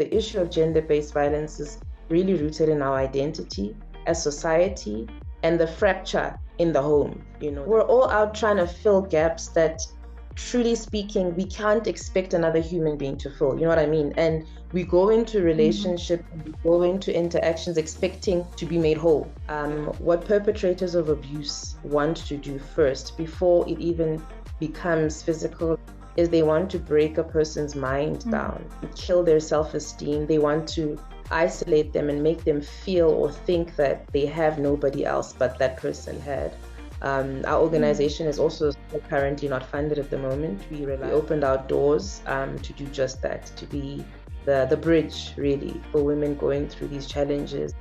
the issue of gender-based violence is really rooted in our identity as society and the fracture in the home. We're all out trying to fill gaps that, truly speaking, we can't expect another human being to fill. You know what I mean? And we go into relationships, we go into interactions expecting to be made whole. What perpetrators of abuse want to do first, before it even becomes physical, is they want to break a person's mind down, kill their self-esteem. They want to isolate them and make them feel or think that they have nobody else but that person had. Our organization is also currently not funded at the moment. We opened our doors to do just that, to be the bridge, really, for women going through these challenges.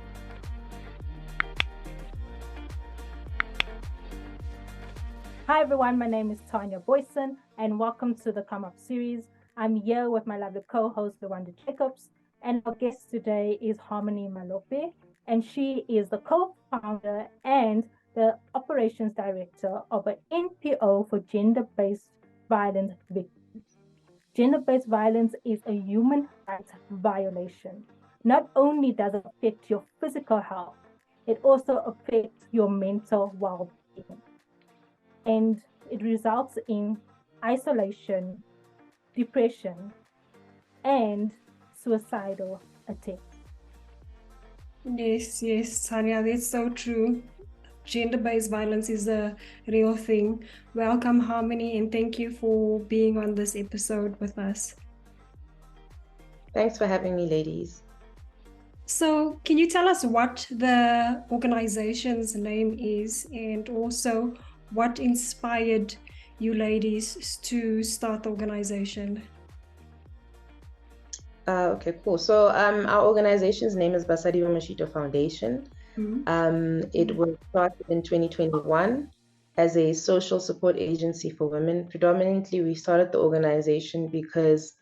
Hi everyone, my name is Tanya Boyson and welcome to the Come Up series. I'm here with my lovely co-host Lwanda Jacobs, and our guest today is Harmony Malope, and she is the co-founder and the operations director of an NPO for gender-based violence victims. Gender-based violence is a human rights violation. Not only does it affect your physical health, it also affects your mental well-being. And it results in isolation, depression, and suicidal attempts. Yes, Tanya, that's so true. Gender-based violence is a real thing. Welcome, Harmony, and thank you for being on this episode with us. Thanks for having me, ladies. So, can you tell us what the organization's name is, and also what inspired you ladies to start the organization? Okay, cool. So our organization's name is Basadi Ba Moshito Foundation. It was started in 2021 as a social support agency for women. Predominantly, we started the organization because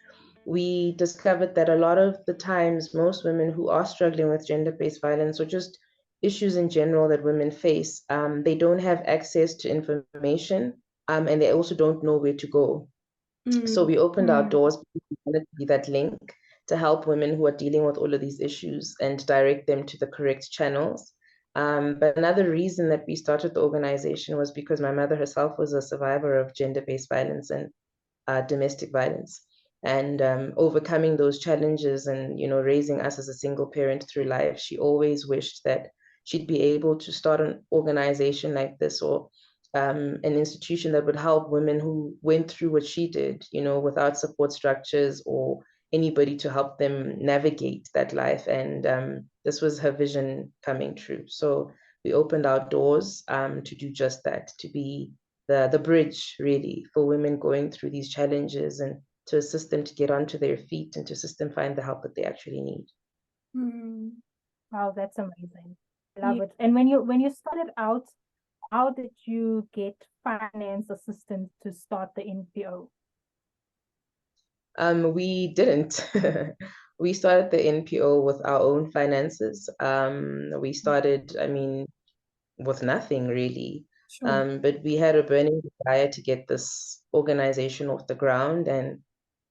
we discovered that a lot of the times, most women who are struggling with gender-based violence or just issues in general that women face, they don't have access to information, and they also don't know where to go. So we opened our doors because we wanted to be that link to help women who are dealing with all of these issues and direct them to the correct channels. But another reason that we started the organization was because my mother herself was a survivor of gender-based violence and domestic violence. And overcoming those challenges and, raising us as a single parent through life, she always wished that she'd be able to start an organization like this, or an institution that would help women who went through what she did, without support structures or anybody to help them navigate that life. And this was her vision coming true. So we opened our doors to do just that, to be the bridge, really, for women going through these challenges, and to assist them to get onto their feet and to assist them find the help that they actually need. Wow, that's amazing. I love it. And when you started out, how did you get finance assistance to start the NPO? We didn't. We started the NPO with our own finances. We started, with nothing really. Sure. But we had a burning desire to get this organization off the ground, and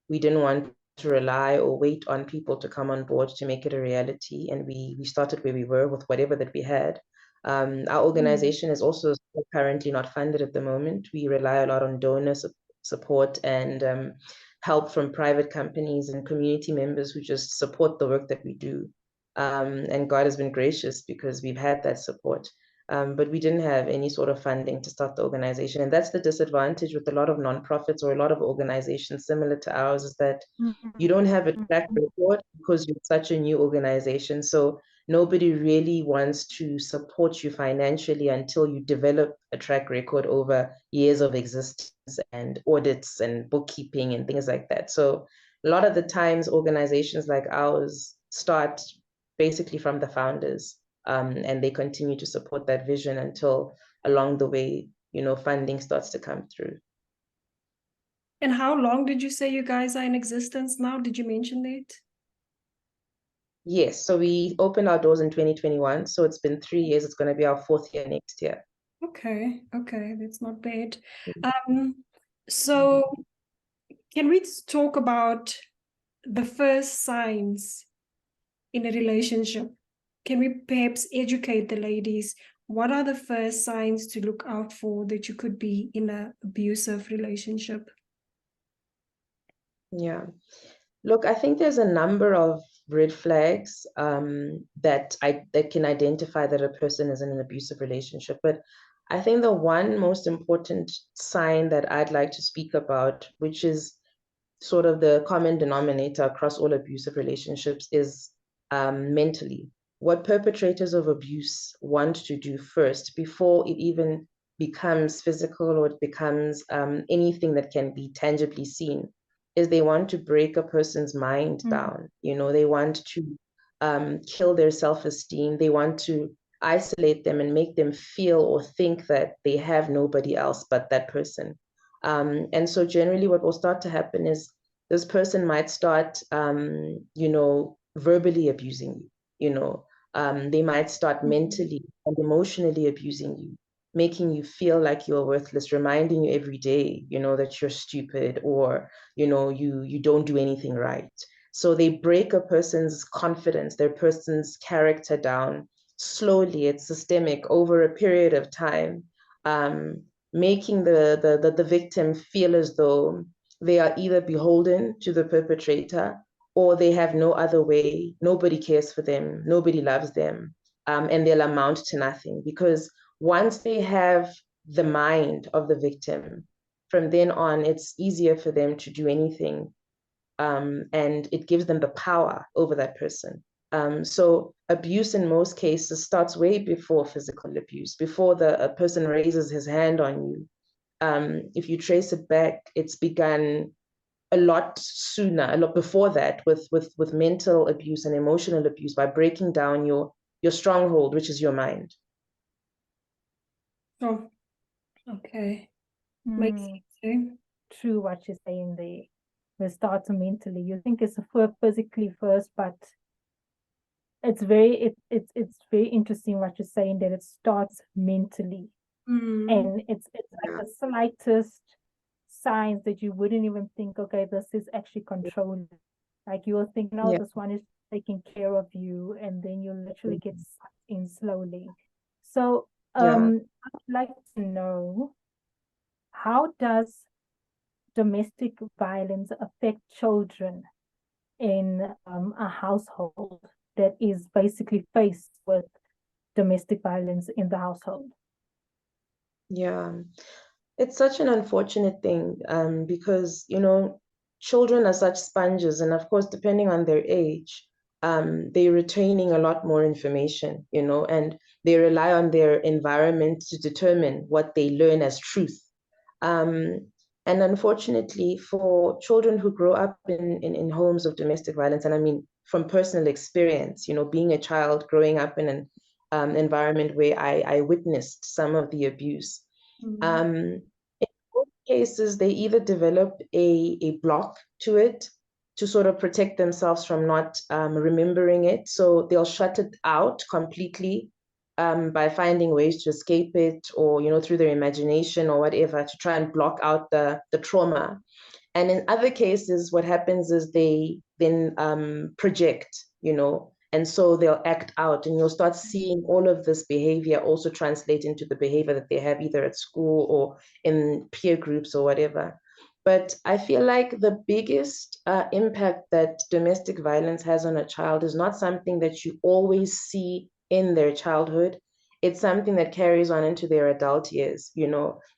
we didn't want to rely or wait on people to come on board to make it a reality. And we started where we were with whatever that we had. Our organization is also currently not funded at the moment. We rely a lot on donor support and help from private companies and community members who just support the work that we do. And God has been gracious because we've had that support. But we didn't have any sort of funding to start the organization. And that's the disadvantage with a lot of nonprofits or a lot of organizations similar to ours, is that you don't have a track record because you're such a new organization. So nobody really wants to support you financially until you develop a track record over years of existence and audits and bookkeeping and things like that. So a lot of the times organizations like ours start basically from the founders. And they continue to support that vision until along the way, funding starts to come through. And how long did you say you guys are in existence now? Did you mention that? Yes, so we opened our doors in 2021. So it's been 3 years. It's going to be our 4th year next year. Okay, that's not bad. So can we talk about the first signs in a relationship? Can we perhaps educate the ladies? What are the first signs to look out for that you could be in an abusive relationship? Yeah. Look, I think there's a number of red flags that can identify that a person is in an abusive relationship. But I think the one most important sign that I'd like to speak about, which is sort of the common denominator across all abusive relationships, is mentally. What perpetrators of abuse want to do first, before it even becomes physical or it becomes anything that can be tangibly seen, is they want to break a person's mind down. You know, they want to kill their self-esteem. They want to isolate them and make them feel or think that they have nobody else but that person. And so generally what will start to happen is this person might start, verbally abusing you, they might start mentally and emotionally abusing you, making you feel like you're worthless, reminding you every day, that you're stupid, or, you don't do anything right. So they break a person's confidence, their person's character down slowly. It's systemic over a period of time, making the victim feel as though they are either beholden to the perpetrator or they have no other way. Nobody cares for them, nobody loves them, and they'll amount to nothing. Because once they have the mind of the victim, from then on, it's easier for them to do anything, and it gives them the power over that person. So abuse in most cases starts way before physical abuse, before a person raises his hand on you. If you trace it back, it's begun a lot sooner, a lot before that, with mental abuse and emotional abuse, by breaking down your stronghold, which is your mind. Oh, okay. Makes sense. True what you're saying there. It starts mentally. You think it's physically first, but it's very interesting what you're saying, that it starts mentally. And it's like the slightest signs that you wouldn't even think, okay, this is actually controlling. Like you will think, no, this one is taking care of you, and then you literally get sucked in slowly. So I'd like to know, how does domestic violence affect children in a household that is basically faced with domestic violence in the household? Yeah, it's such an unfortunate thing, because, children are such sponges, and of course, depending on their age, they're retaining a lot more information, and they rely on their environment to determine what they learn as truth. And unfortunately, for children who grow up in homes of domestic violence, and I mean from personal experience, being a child growing up in an environment where I witnessed some of the abuse. In both cases, they either develop a block to it to sort of protect themselves from not remembering it. So they'll shut it out completely, by finding ways to escape it, or, through their imagination or whatever, to try and block out the trauma. And in other cases, what happens is they then project, and so they'll act out, and you'll start seeing all of this behavior also translate into the behavior that they have either at school or in peer groups or whatever. But I feel like the biggest impact that domestic violence has on a child is not something that you always see in their childhood. It's something that carries on into their adult years.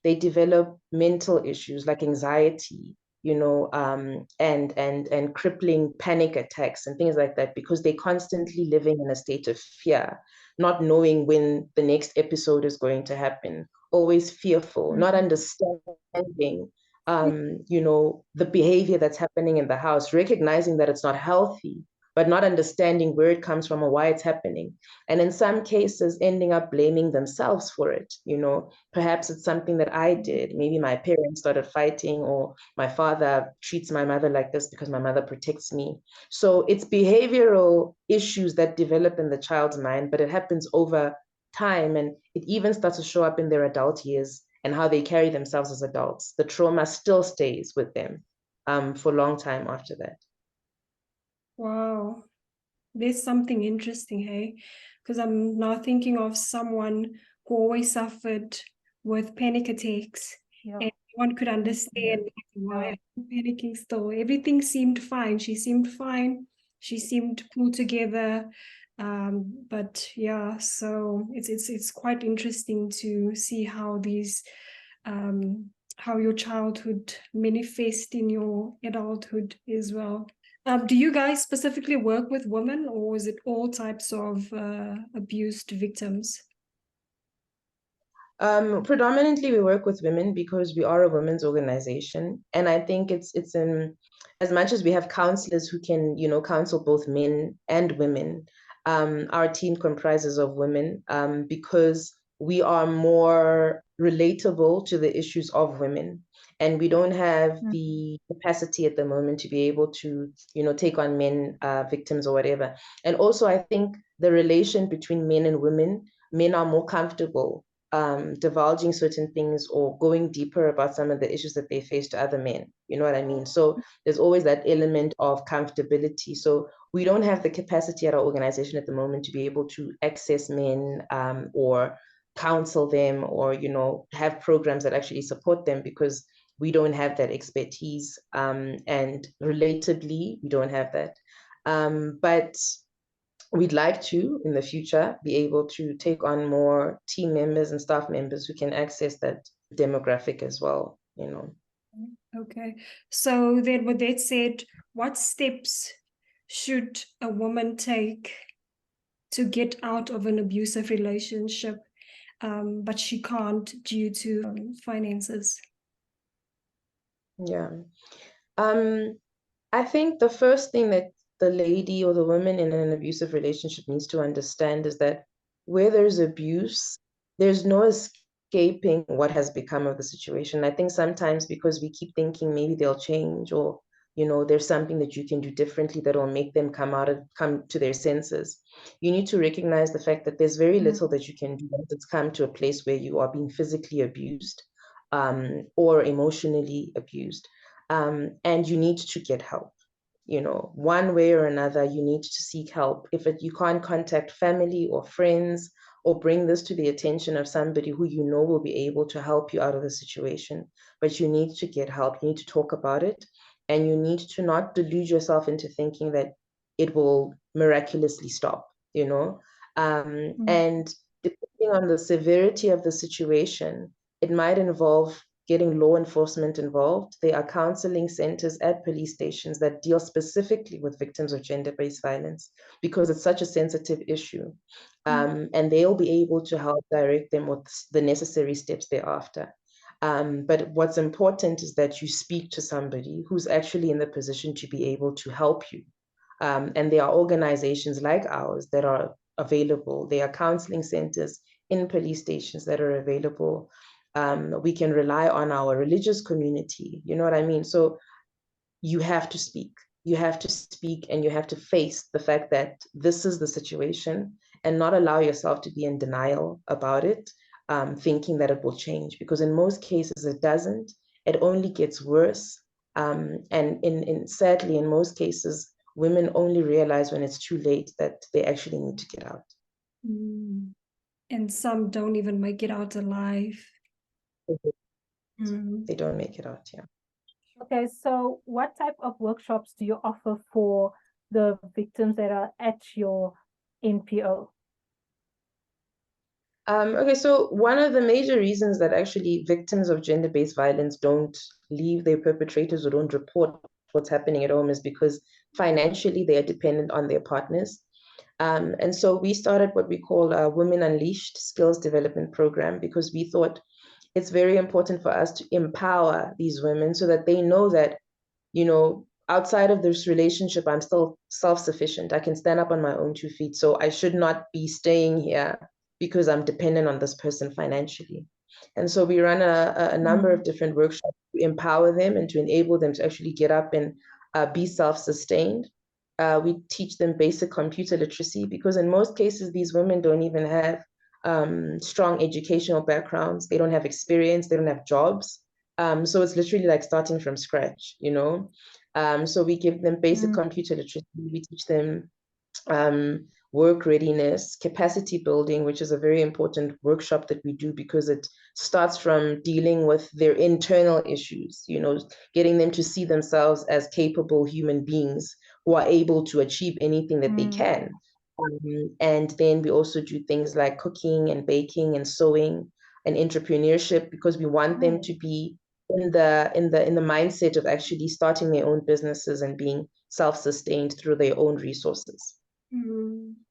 They develop mental issues like anxiety, and crippling panic attacks and things like that, because they're constantly living in a state of fear, not knowing when the next episode is going to happen, always fearful, not understanding, the behavior that's happening in the house, recognizing that it's not healthy, but not understanding where it comes from or why it's happening. And in some cases, ending up blaming themselves for it. Perhaps it's something that I did. Maybe my parents started fighting, or my father treats my mother like this because my mother protects me. So it's behavioral issues that develop in the child's mind, but it happens over time, and it even starts to show up in their adult years and how they carry themselves as adults. The trauma still stays with them for a long time after that. Wow. There's something interesting, hey? Because I'm now thinking of someone who always suffered with panic attacks. Yeah. And one could understand why I'm panicking still. Everything seemed fine. She seemed fine. She seemed pulled together. But yeah, so it's quite interesting to see how these how your childhood manifest in your adulthood as well. Do you guys specifically work with women, or is it all types of abused victims? Predominantly, we work with women because we are a women's organization, and I think it's in as much as we have counselors who can, counsel both men and women. Our team comprises of women because we are more relatable to the issues of women, and we don't have the capacity at the moment to be able to, take on men victims or whatever. And also, I think the relation between men and women, men are more comfortable divulging certain things or going deeper about some of the issues that they face to other men. You know what I mean? So there's always that element of comfortability. So we don't have the capacity at our organization at the moment to be able to access men or counsel them or, have programs that actually support them because we don't have that expertise. And relatably, we don't have that. But we'd like to, in the future, be able to take on more team members and staff members who can access that demographic as well, Okay. So then with that said, what steps should a woman take to get out of an abusive relationship, but she can't due to finances? Yeah. I think the first thing that the lady or the woman in an abusive relationship needs to understand is that where there's abuse, there's no escaping what has become of the situation. I think sometimes because we keep thinking maybe they'll change or, there's something that you can do differently that will make them come to their senses. You need to recognize the fact that there's very little that you can do once it's come to a place where you are being physically abused or emotionally abused. And you need to get help. One way or another, you need to seek help. If you can't contact family or friends or bring this to the attention of somebody who will be able to help you out of the situation, but you need to get help. You need to talk about it, and you need to not delude yourself into thinking that it will miraculously stop, And depending on the severity of the situation, it might involve getting law enforcement involved. There are counseling centers at police stations that deal specifically with victims of gender-based violence because it's such a sensitive issue. And they'll be able to help direct them with the necessary steps thereafter. But what's important is that you speak to somebody who's actually in the position to be able to help you. And there are organizations like ours that are available. There are counseling centers in police stations that are available. We can rely on our religious community. You know what I mean? So you have to speak. You have to speak and you have to face the fact that this is the situation and not allow yourself to be in denial about it, thinking that it will change. Because in most cases, it doesn't. It only gets worse. And sadly, in most cases, women only realize when it's too late that they actually need to get out. And some don't even make it out alive. They don't make it out, yeah. Okay, so what type of workshops do you offer for the victims that are at your NPO? Okay, so one of the major reasons that actually victims of gender-based violence don't leave their perpetrators or don't report what's happening at home is because financially they are dependent on their partners. And so we started what we call a Women Unleashed Skills Development Program because we thought it's very important for us to empower these women so that they know that, outside of this relationship, I'm still self-sufficient. I can stand up on my own 2 feet. So I should not be staying here because I'm dependent on this person financially. And so we run a number of different workshops to empower them and to enable them to actually get up and be self-sustained. We teach them basic computer literacy because in most cases, these women don't even have strong educational backgrounds. They don't have experience. They don't have jobs. So it's literally like starting from scratch, So we give them basic computer literacy. We teach them work readiness, capacity building, which is a very important workshop that we do because it starts from dealing with their internal issues, getting them to see themselves as capable human beings who are able to achieve anything that they can. And then we also do things like cooking and baking and sewing and entrepreneurship because we want them to be in the mindset of actually starting their own businesses and being self-sustained through their own resources.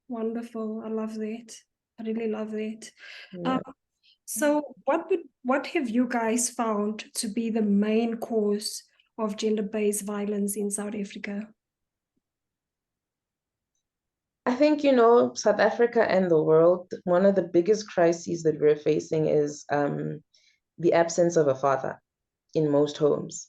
Wonderful. I love that. I really love that. Yeah. So what have you guys found to be the main cause of gender-based violence in South Africa? I think, South Africa and the world, one of the biggest crises that we're facing is the absence of a father in most homes,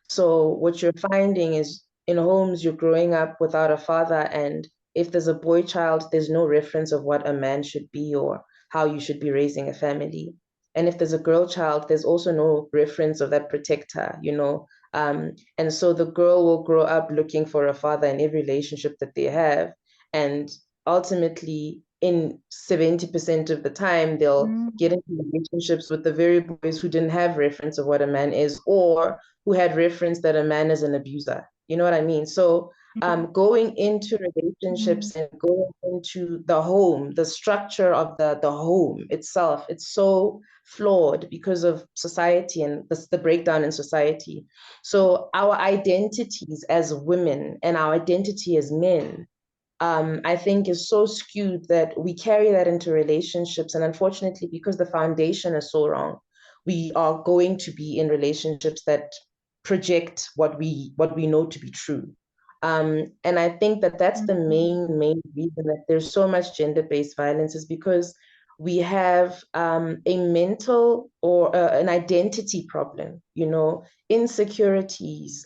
So what you're finding is in homes, you're growing up without a father, and if there's a boy child, there's no reference of what a man should be or how you should be raising a family. And if there's a girl child, there's also no reference of that protector, And so the girl will grow up looking for a father in every relationship that they have. And ultimately, in 70% of the time, they'll get into relationships with the very boys who didn't have reference of what a man is, or who had reference that a man is an abuser. You know what I mean? So going into relationships and going into the home, the structure of the home itself, it's so flawed because of society and the breakdown in society. So our identities as women and our identity as men, I think is so skewed that we carry that into relationships. And unfortunately, because the foundation is so wrong, we are going to be in relationships that project what we know to be true. And I think that that's the main reason that there's so much gender-based violence is because we have a mental or an identity problem, insecurities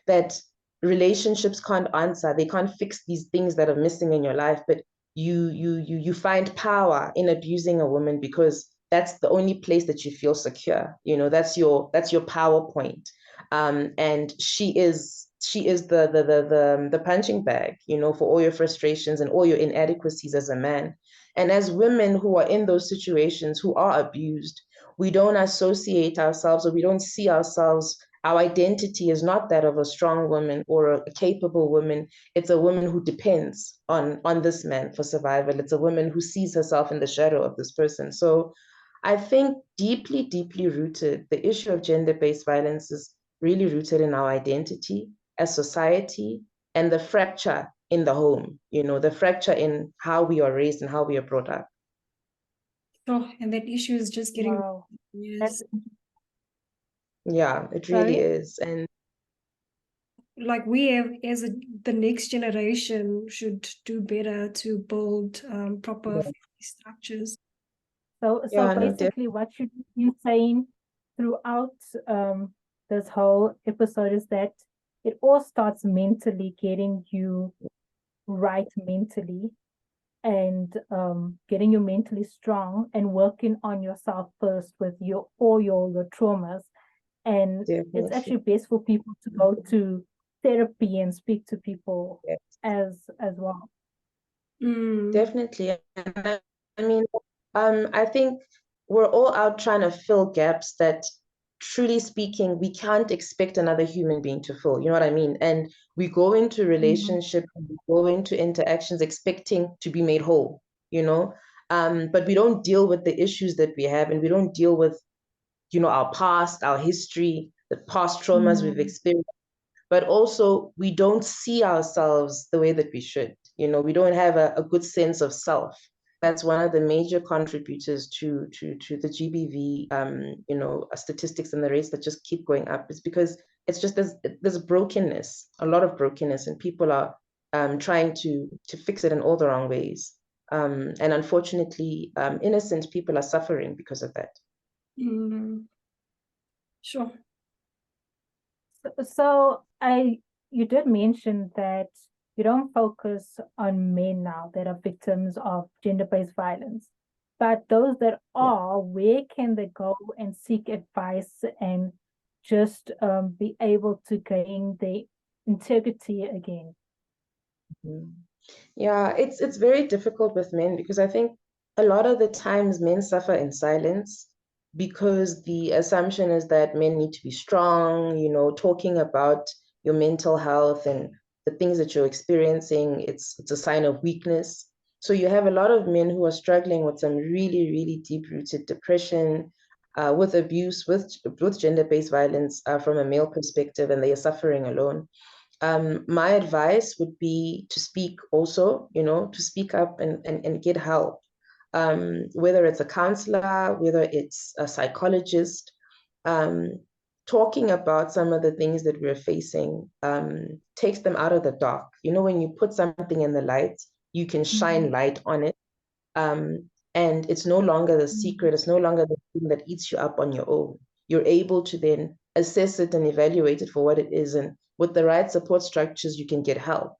that relationships can't answer. They can't fix these things that are missing in your life, but you find power in abusing a woman because that's the only place that you feel secure. That's your power point. And she is the punching bag, for all your frustrations and all your inadequacies as a man. And as women who are in those situations, who are abused, we don't associate ourselves, or we don't see ourselves. Our identity is not that of a strong woman or a capable woman. It's a woman who depends on this man for survival. It's a woman who sees herself in the shadow of this person. So I think deeply, deeply rooted, the issue of gender-based violence is really rooted in our identity as society and the fracture in the home, the fracture in how we are raised and how we are brought up. Oh, and that issue is just getting Yes. Yeah, it really is. And like we have, as the next generation, should do better to build proper family structures. So basically what you're saying throughout this whole episode is that it all starts mentally, getting you right mentally, and getting you mentally strong and working on yourself first with all your traumas. And it's actually best for people to go to therapy and speak to people as well. Definitely. And I mean, I think we're all out trying to fill gaps that, truly speaking, we can't expect another human being to fill. You know what I mean? And we go into relationships, we go into interactions expecting to be made whole, but we don't deal with the issues that we have, and we don't deal with, our past, our history, the past traumas we've experienced. But also, we don't see ourselves the way that we should. We don't have a good sense of self. That's one of the major contributors to the GBV, statistics and the rates that just keep going up. It's because it's just there's brokenness, a lot of brokenness, and people are trying to fix it in all the wrong ways. And unfortunately, innocent people are suffering because of that. Sure. So you did mention that you don't focus on men now that are victims of gender-based violence, but those that are, where can they go and seek advice and just be able to gain their integrity again? Yeah, it's very difficult with men, because I think a lot of the times men suffer in silence, because the assumption is that men need to be strong, talking about your mental health and the things that you're experiencing, it's a sign of weakness. So you have a lot of men who are struggling with some really, really deep-rooted depression, with abuse, with gender-based violence, from a male perspective, and they are suffering alone. My advice would be to speak also, to speak up and get help. Whether it's a counselor, whether it's a psychologist, talking about some of the things that we're facing takes them out of the dark. When you put something in the light, you can shine light on it. And it's no longer the secret, it's no longer the thing that eats you up on your own. You're able to then assess it and evaluate it for what it is. And with the right support structures, you can get help,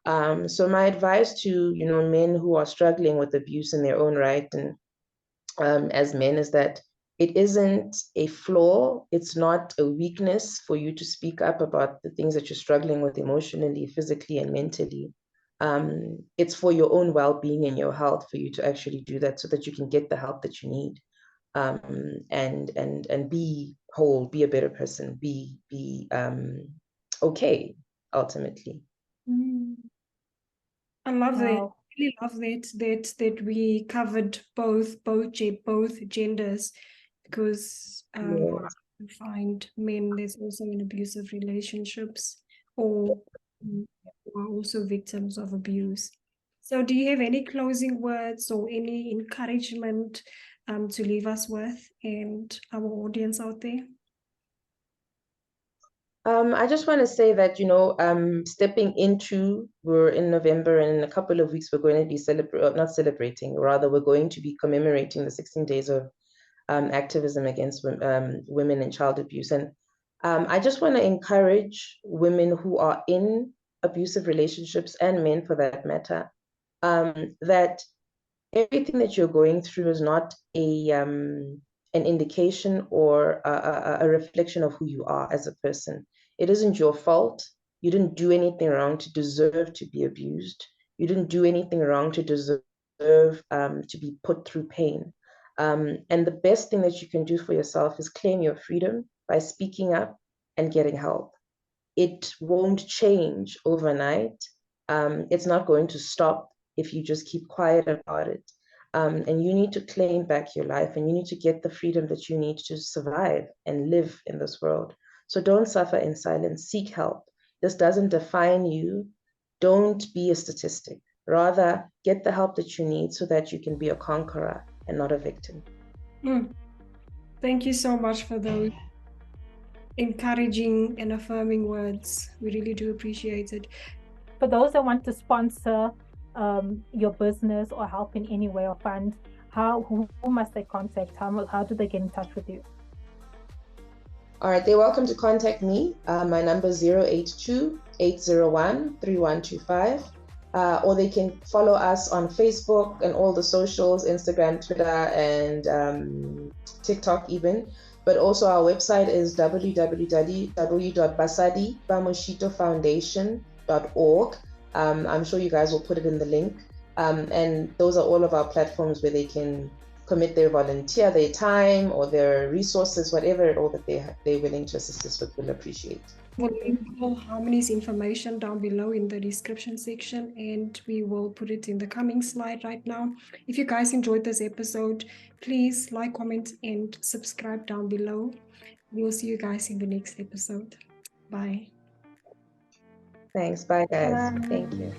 So my advice to, men who are struggling with abuse in their own right, and as men, is that it isn't a flaw, it's not a weakness for you to speak up about the things that you're struggling with emotionally, physically, and mentally. It's for your own well-being and your health for you to actually do that, so that you can get the help that you need, and be whole, be a better person, be okay, ultimately. I love that. I really love that we covered both genders, because Yes. you find men there's also in abusive relationships, or are also victims of abuse. So do you have any closing words or any encouragement to leave us with and our audience out there? I just want to say that, we're in November, and in a couple of weeks, we're going to be we're going to be commemorating the 16 days of activism against women and child abuse. And I just want to encourage women who are in abusive relationships, and men for that matter, that everything that you're going through is not an indication or a reflection of who you are as a person. It isn't your fault. You didn't do anything wrong to deserve to be abused. You didn't do anything wrong to deserve to be put through pain. And the best thing that you can do for yourself is claim your freedom by speaking up and getting help. It won't change overnight. It's not going to stop if you just keep quiet about it. And you need to claim back your life, and you need to get the freedom that you need to survive and live in this world. So don't suffer in silence. Seek help. This doesn't define you. Don't be a statistic. Rather, get the help that you need so that you can be a conqueror and not a victim. Thank you so much for those encouraging and affirming words. We really do appreciate it. For those that want to sponsor your business or help in any way or fund, who must they contact? How do they get in touch with you? All right, they're welcome to contact me. My number is 082-801-3125. Or they can follow us on Facebook and all the socials, Instagram, Twitter, and TikTok even. But also our website is www.basadibamositofoundation.org. I'm sure you guys will put it in the link. And those are all of our platforms where they can commit their volunteer, their time, or their resources, whatever at all that they're willing to assist us with. We'll appreciate. We'll link all Harmony's information down below in the description section, and we will put it in the coming slide right now. If you guys enjoyed this episode, please like, comment, and subscribe down below. We'll see you guys in the next episode. Bye. Thanks. Bye, guys. Thank you.